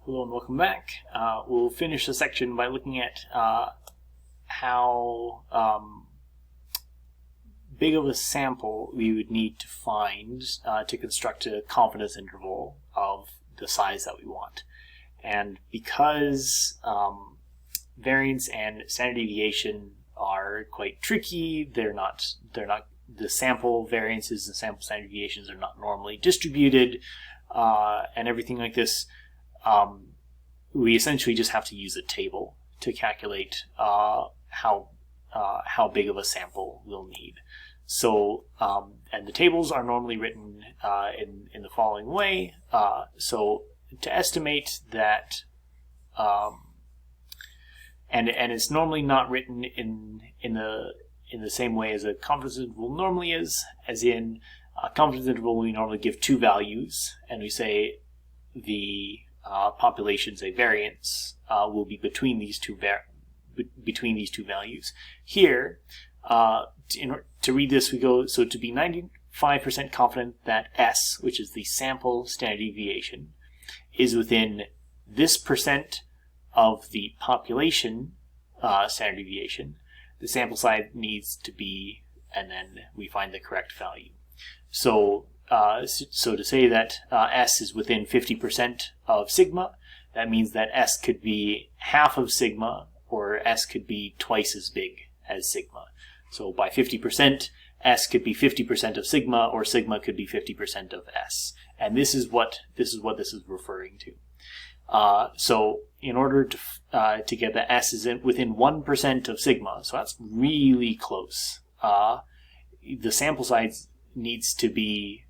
Hello and welcome back. We'll finish the section by looking at how big of a sample we would need to find to construct a confidence interval of the size that we want. And because variance and standard deviation are quite tricky, they're not the sample variances and sample standard deviations are not normally distributed, and everything like this. We essentially just have to use a table to calculate how big of a sample we'll need. So, and the tables are normally written in the following way. So to estimate that, and it's normally not written in the same way as a confidence interval normally is, as in a confidence interval we normally give two values, and we say the population's a variance will be between these two values. Here, to read this, we go, so to be 95% confident that S, which is the sample standard deviation, is within this percent of the population standard deviation, the sample size needs to be, and then we find the correct value. So to say that S is within 50% of sigma, that means that S could be half of sigma, or S could be twice as big as sigma. So by 50%, S could be 50% of sigma, or sigma could be 50% of S. And this is what this is referring to. So in order to get that S is within 1% of sigma, so that's really close. The sample size needs to be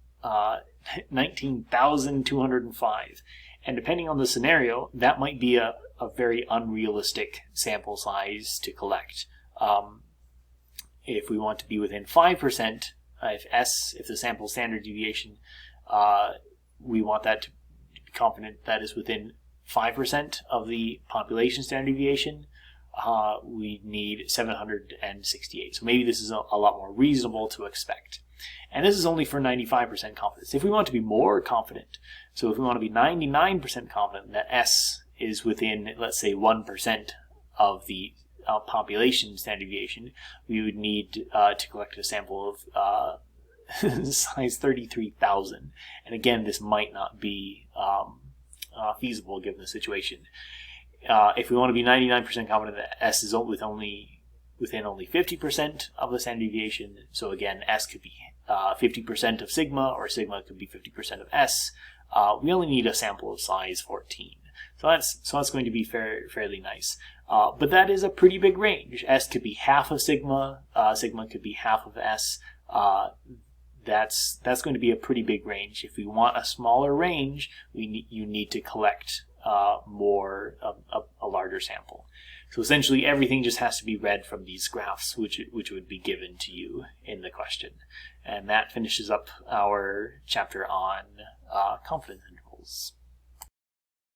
19,205, and depending on the scenario, that might be a very unrealistic sample size to collect. If we want to be within 5%, if the sample standard deviation, we want that to be confident that is within 5% of the population standard deviation, we need 768. So maybe this is a lot more reasonable to expect. And this is only for 95% confidence. If we want to be more confident, so if we want to be 99% confident that S is within, let's say, 1% of the population standard deviation, we would need to collect a sample of size 33,000. And again, this might not be feasible given the situation. If we want to be 99% confident that S is within only 50% of the standard deviation, so again, S could be 50% of sigma, or sigma could be 50% of S, we only need a sample of size 14. So that's going to be fairly nice. But that is a pretty big range. S could be half of sigma, sigma could be half of S. That's going to be a pretty big range. If we want a smaller range, you need to collect a larger sample. So essentially everything just has to be read from these graphs, which would be given to you in the question. And that finishes up our chapter on confidence intervals.